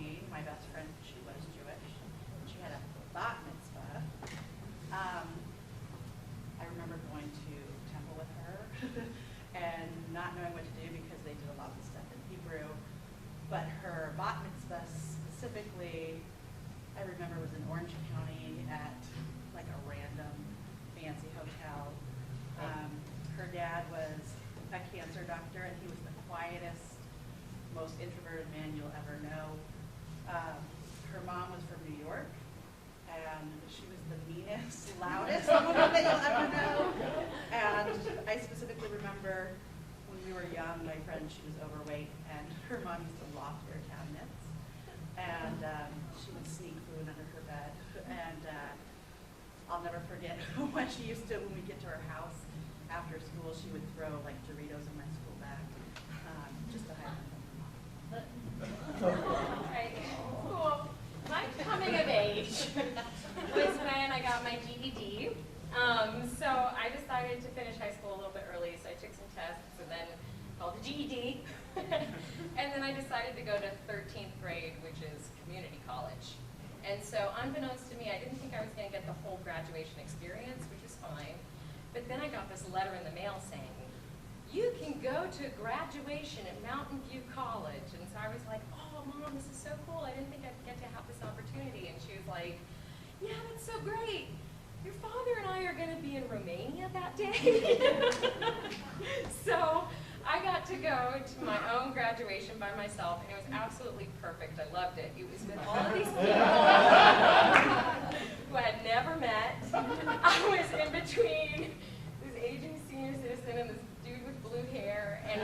County, my best friend, she was Jewish, and she had a bat mitzvah. I remember going to temple with her and not knowing what to do because they did a lot of the stuff in Hebrew. But her bat mitzvah specifically, I remember was in Orange County at like a random fancy hotel. Her dad was a cancer doctor, and he was the quietest, most introverted man you'll ever know. Her mom was from New York, and she was the meanest, loudest woman that you'll ever know. And I specifically remember when we were young, my friend, she was overweight, and her mom used to lock their cabinets, and she would sneak food under her bed. And I'll never forget how much she used to, when we get to her house after school, she would throw like Doritos in my school bag, just to hide from her mom. Right. Cool. My coming of age was when I got my GED. So I decided to finish high school a little bit early, so I took some tests and then called the GED. And then I decided to go to 13th grade, which is community college. And so unbeknownst to me, I didn't think I was going to get the whole graduation experience, which was fine. But then I got this letter in the mail saying, you can go to graduation at Mountain View College. And so I was like, oh, Mom, this is so cool. I didn't think I'd get to have this opportunity. And she was like, yeah, that's so great. Your father and I are going to be in Romania that day. So I got to go to my own graduation by myself, and it was absolutely perfect. I loved it. It was with all of these people who I had never met. I was in between this aging senior citizen and this dude with blue hair, and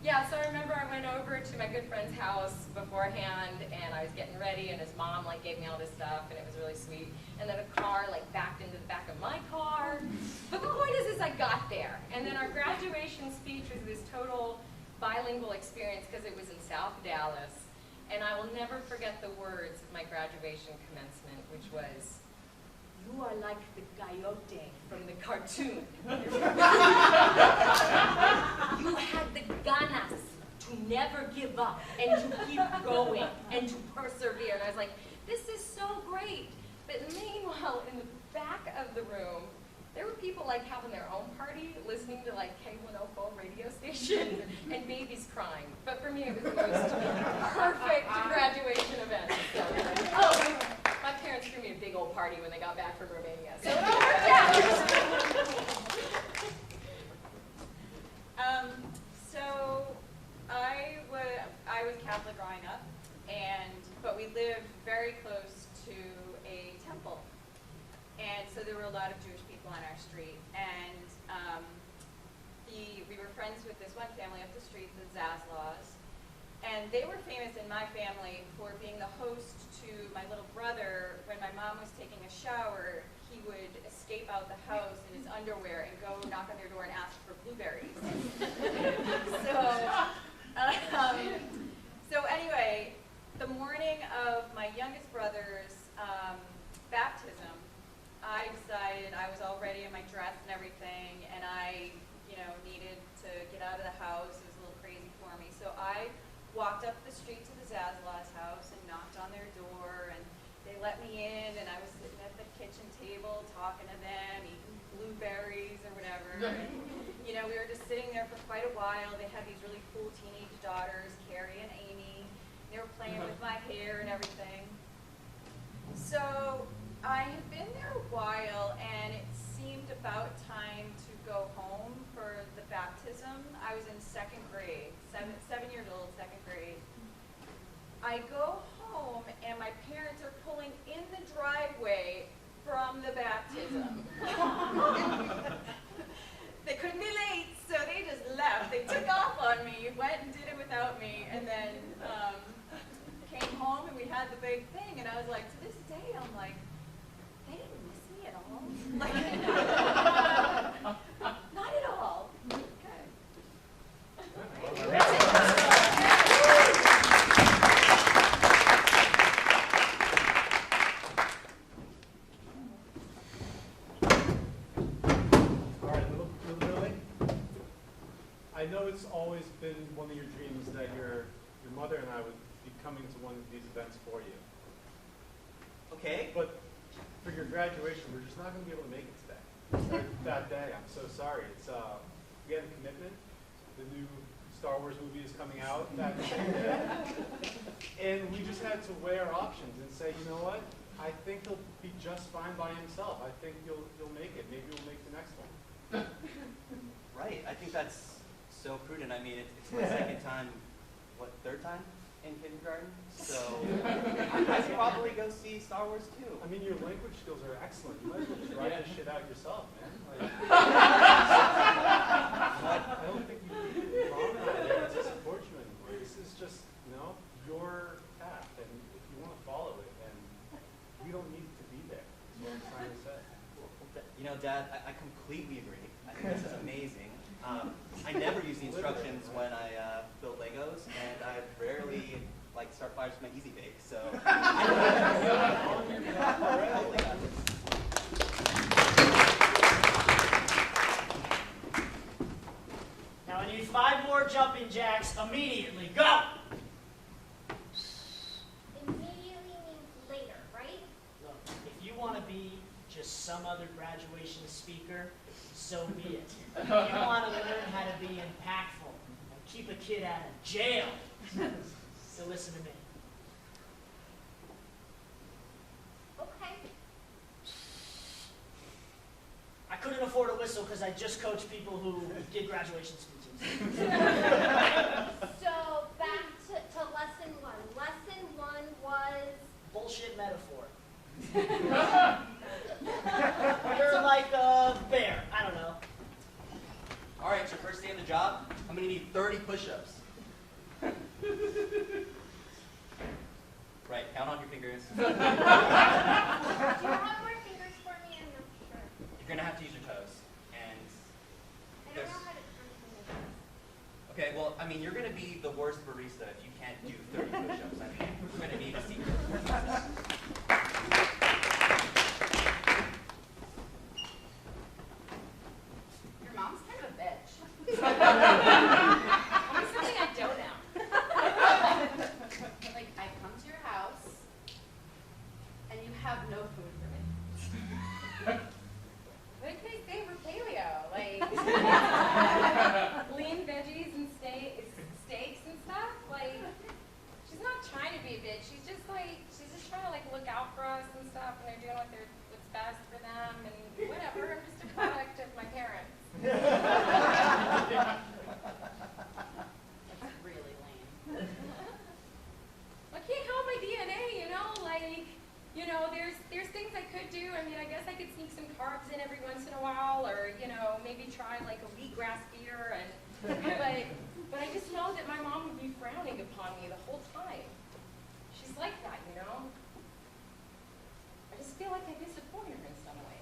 yeah, so I remember I went over to my good friend's house beforehand, and I was getting ready, and his mom like gave me all this stuff, and it was really sweet. And then a car like backed into the back of my car. But the point is I got there, and then our graduation speech was this total bilingual experience because it was in South Dallas, and I will never forget the words of my graduation commencement, which was, "You are like the coyote from the cartoon. You had the ganas to never give up and to keep going and to persevere." And I was like, this is so great. But meanwhile, in the back of the room, there were people like having their own party, listening to like K104 radio station, and babies crying. But for me, it was the most perfect graduation event. So, oh, my parents threw me a big old party when they got back from Romania. So it all worked out. So I was Catholic growing up, but we lived very close to a temple. And so there were a lot of Jewish people on our street, and we were friends with this one family up the street, the Zaslaws, and they were famous in my family for being the host to my little brother. When my mom was taking a shower, he would escape out the house in his underwear and go knock on their door and ask for blueberries. So anyway, the morning of my youngest brother's baptism, I decided I was all ready in my dress and everything, and I, needed to get out of the house. It was a little crazy for me. So I walked up the street to the Zaslaws' house and knocked on their door, and they let me in, and I was sitting at the kitchen table talking to them, eating blueberries or whatever. And, we were just sitting there for quite a while. They had these really cool teenage daughters, Carrie and Amy. They were playing with my hair and everything. So I had been there a while, and it seemed about time to go home for the baptism. I was in second grade, seven years old, second grade. I go home, and my parents are pulling in the driveway from the baptism. They couldn't be late, so they just left. They took off on me, went and did it without me, and then came home, and we had the big thing, and I was like, to this day, I'm like, they didn't miss me at all. Like, not at all. Okay. All right, little Billy. I know it's always been one of your dreams that your mother and I would be coming to one of these events for you. Okay. But for your graduation, we're just not going to be able to make it today. Or that day. I'm so sorry. It's we had a commitment. The new Star Wars movie is coming out that day. And we just had to weigh our options and say, you know what? I think he'll be just fine by himself. I think he'll make it. Maybe we'll make the next one. Right. I think that's so prudent. I mean, it's my second time, what, third time in kindergarten? So I should probably go see Star Wars too. I mean, your language skills are excellent. You might as well just write this shit out yourself, man. Like, I don't think you can be wrong there to support you anymore. This is just, you know, your path, and if you want to follow it, then we don't need to be there. Is what I'm trying to say. You know, Dad, I completely agree. I think this is amazing. I never use the instructions when I build Legos, and I rarely start fires with my Easy Bake. So totally got this. Now I need 5 more jumping jacks immediately. Go! Immediately means later, right? Look, if you want to be just some other graduation speaker, so be it. If you want to learn how to be impactful and keep a kid out of jail, so listen to me. Okay. I couldn't afford a whistle because I just coached people who did graduation speeches. So back to lesson 1. Lesson 1 was... Bullshit metaphor. You're like a bear. I don't know. All right, it's your first day on the job. I'm going to need 30 push-ups. Right, count on your fingers. Do you have more fingers for me? I'm not sure. You're going to have to use your toes. And I don't know how to count fingers. okay, well, I mean, you're going to be the worst barista if you can't do 30 push-ups. I mean, we're going to need a secret. Your mom's kind of a bitch. Always something I don't know. Like, I come to your house, and you have no food for me. What can I say for paleo? Like lean veggies and steaks and stuff. Like she's not trying to be a bitch. She's just trying to look out for us and stuff, and they're doing what's best for them and whatever. I'm just a product of my parents. That's really lame. I can't help my DNA, you know. There's things I could do. I mean, I guess I could sneak some carbs in every once in a while, or maybe try like a wheatgrass beer. But I just know that my mom would be frowning upon me the whole time. She's like that, you know. I just feel like I disappoint her in some way.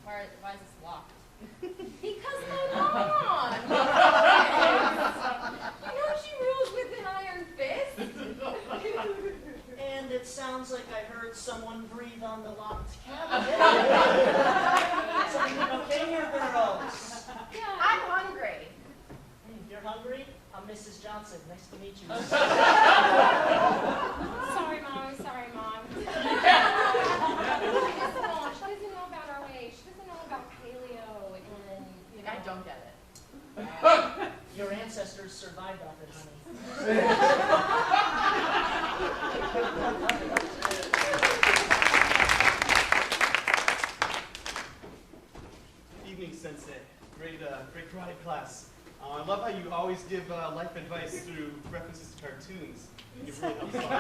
Why is this locked? Because my mom! You know she rules with an iron fist. And it sounds like I heard someone breathe on the locked cabinet. Is everything okay here, girls? Yeah. I'm hungry. You're hungry? I'm Mrs. Johnson. Nice to meet you. Sorry, Mom. Sorry, Mom. She doesn't know about our way. She doesn't know about paleo and, I don't get it. Your ancestors survived off it, honey. Evening, Sensei. Great karate class. I love how you always give life advice through references to cartoons. It really helps out.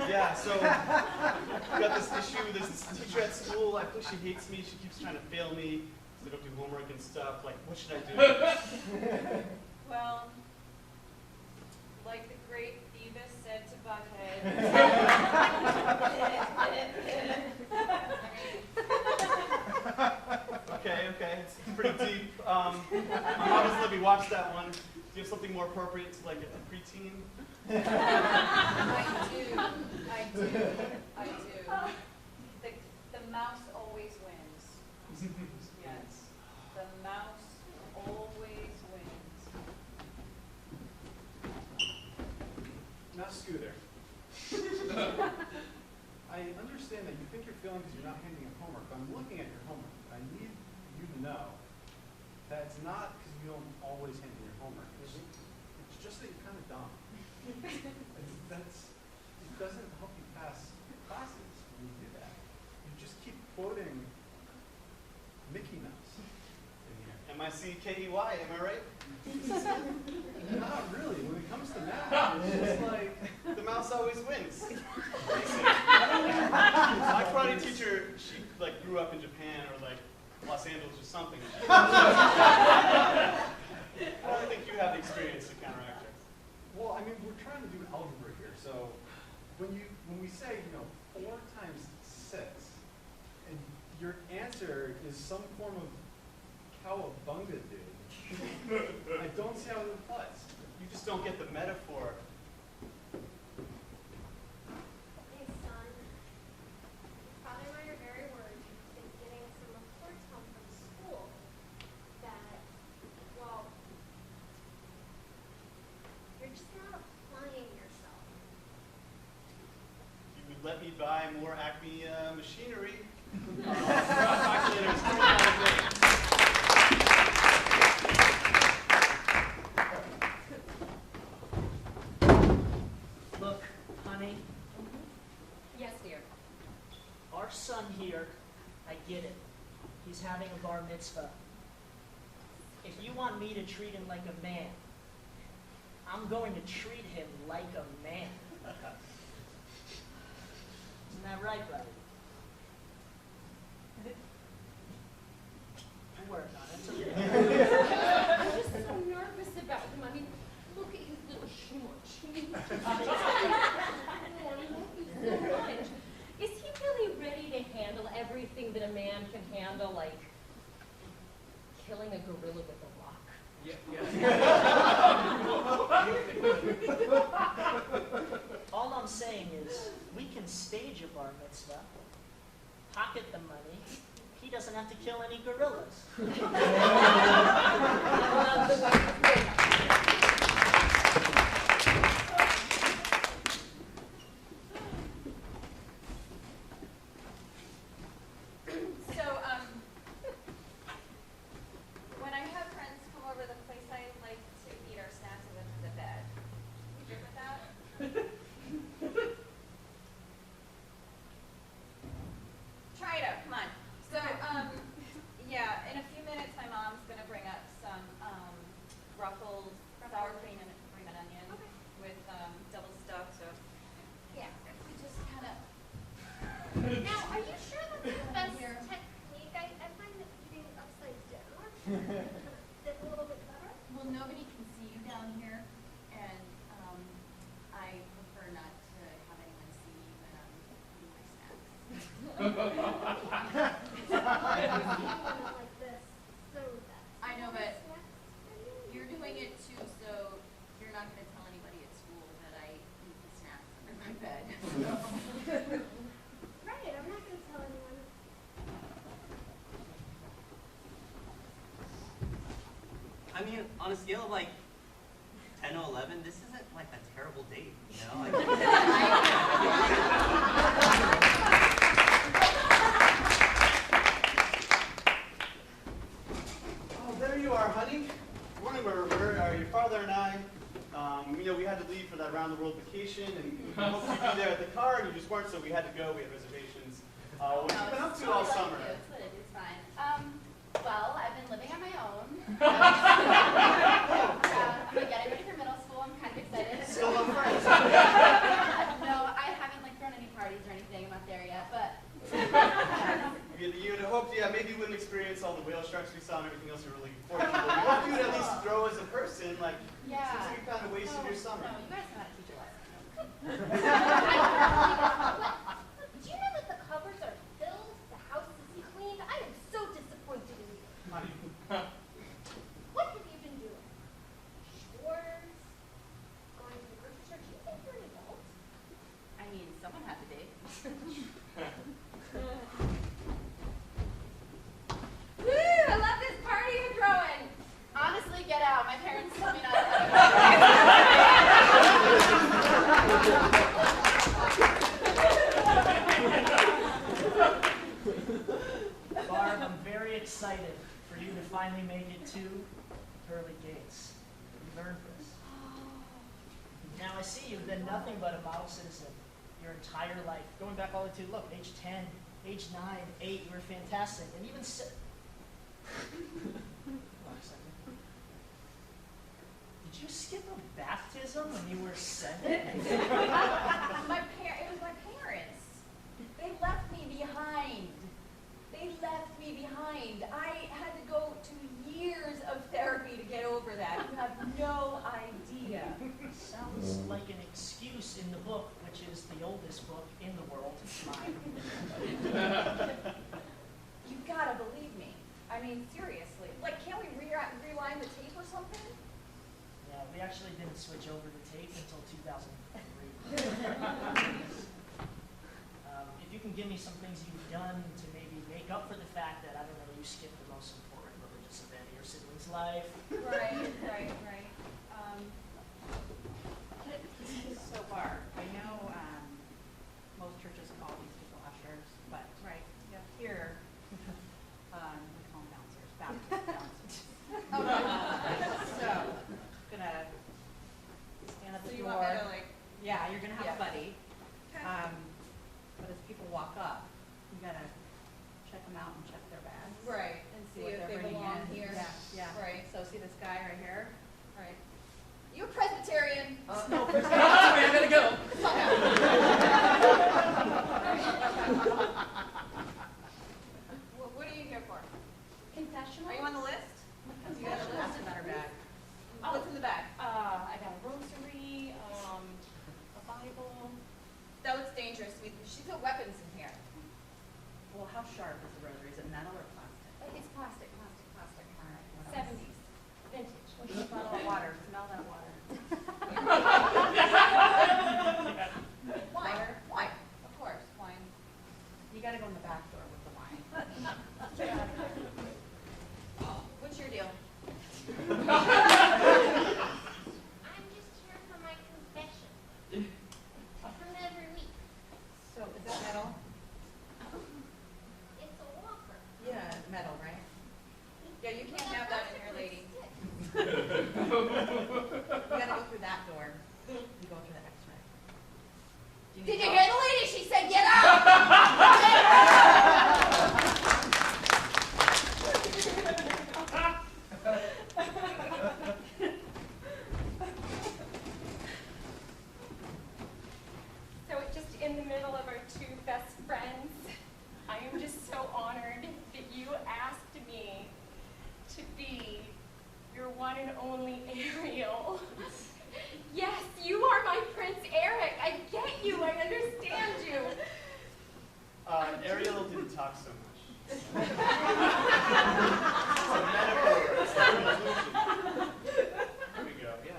Yeah, so we got this issue. There's this teacher at school. I feel she hates me. She keeps trying to fail me. So I don't do homework and stuff. Like, what should I do? Well, like the great Beavis said to Butthead. Okay, it's pretty deep. My mom doesn't let me watch that one. Do you have something more appropriate to like a preteen? I do. The mouse always wins. Yes, the mouse think you're failing because you're not handing in homework. I'm looking at your homework. I need you to know that it's not because you don't always hand in your homework. It's just that you're kind of dumb. It doesn't help you pass classes when you do that. You just keep quoting Mickey Mouse in here. M-I-C-K-E-Y, am I right? Not really. When it comes to math, it's just like The mouse always wins. My karate teacher, she like grew up in Japan or like Los Angeles or something. I don't think you have the experience to counteract her. well, I mean, we're trying to do algebra here. So when we say 4 times 6, and your answer is some form of cowabunga, dude, I don't see how it applies. You just don't get the metaphor. Hey, son. Probably why you're very worried. You've been getting some reports home from school that, well, you're just not applying yourself. You would let me buy more Acme machinery. Calculators, come on, okay. Look, honey, Yes, dear. our son here, I get it. He's having a bar mitzvah. If you want me to treat him like a man, I'm going to treat him like a man. Isn't that right, buddy? Don't worry about it. It's okay. I'm just so nervous about him. I mean, look at his little schmutz. Is he really ready to handle everything that a man can handle, like killing a gorilla with a rock? All I'm saying is, we can stage a bar mitzvah, pocket the money. He doesn't have to kill any gorillas. So, when I have friends come over the place, I like to eat our snacks with them in the bed. You good with that? Try it out, come on. So, yeah, in a few minutes, my mom's gonna bring up some Ruffles sour cream and onion with double stuff. So, yeah, we just kind of. Now, are you sure that's the best technique? I find that eating upside down is a little bit better. Well, nobody can see you down here, and I prefer not to have anyone see me when I'm eating my snacks. Like this, so that. I know, but you're doing it too, so you're not going to tell anybody at school that I eat the snacks under my bed. Right, I'm not going to tell anyone. I mean, on a scale of like 10 to 11, this isn't like a terrible date, you know? Like, Oh, there you are, honey. Morning, where your father and I, we had to leave for that round-the-world vacation, and we hoped you'd be there at the car, and you just weren't, so we had to go. We had reservations. What have you been up to all summer? It's what it is, fine. Well, I've been living on my own. I've been getting ready for middle school. I'm kind of excited. Still no friends. No, I haven't like thrown any parties or anything. I'm not there yet, but. You had hoped, maybe you wouldn't experience all the whale sharks we saw and everything else you're really looking forward to. But we hoped you'd at least grow as a person. Like, Yeah. seems like you kind of wasted your summer. No, you guys know how to teach a lesson. Do you know that the cupboards are filled, the house is cleaned? I am so disappointed in you. Honey, What have you been doing? Chores? Going to the grocery store? Do you think you're an adult? I mean, someone had to be. Woo! I love this party you're throwing. Honestly, get out. My parents told me not to. you to finally make it to pearly gates. You've earned this. Now I see you've been nothing but a model citizen your entire life. Going back all the way to, look, age 10, age 9, 8, you were fantastic. And even hold on a second. Did you skip a baptism when you were 7? It was my parents. They left me behind. I had to go to years of therapy to get over that. You have no idea. Sounds like an excuse in the book, which is the oldest book in the world, mine. You gotta believe me. I mean, seriously. Like, can't we rewind the tape or something? Yeah, we actually didn't switch over the tape until 2003. If you can give me some things you've done to maybe make up for the fact that, I don't know, you skipped the most important religious event of your sibling's life. Right. So far, I know most churches call these people ushers, but Right. Yeah. here, we call them bouncers, Baptist bouncers. So, gonna stand at So the you door. want me to, like, Yeah, you're gonna have Yeah. a buddy. Okay. But as people walk up, you gotta check them out and check their bags. right, and see what if they're they bringing belong in. here. Yeah. Right, So see this guy right here? right. You a Presbyterian? No, sorry, I gotta go. What are you here for? Confessional? Are you on the list? You got a list? That's a better bag. What's in the bag? I got a rosary, a Bible. That looks dangerous. She's got weapons in here. Well, how sharp is the rosary? Is it metal or plastic? It's plastic. All right, what else? 70s, vintage. What's the bottle of water? Smell that water. Wine. Wine. Of course, wine. You gotta go in the back door with the wine. What's your deal? I'm just here for my confession. From every week. So is that metal? It's a walker. Yeah, metal, right? Yeah, you can't have that in here, lady. You gotta go through that door. You go through the X-ray. Do Did need you help? hear the lady? She said, get out! So just in the middle of our two best friends, I am just so honored that you asked me to be your one and only Ariel. Yes, you are my Prince Eric. I get you. I understand you. Ariel didn't talk so much. It's a metaphor. It's an illusion. There we go. Yeah.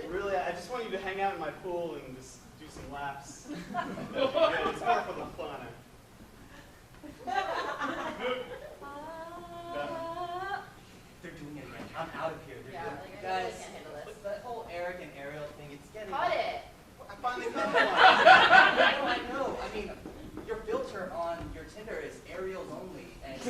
Really, I just want you to hang out in my pool and just do some laps. Yeah, it's more for the fun. They're doing it again. I'm out of here. Yeah, They're like, I guys, really can't handle this. the whole Eric and Ariel thing, it's getting... Cut it. I finally got one. I know. I mean, your filter on your Tinder is Ariel's only, and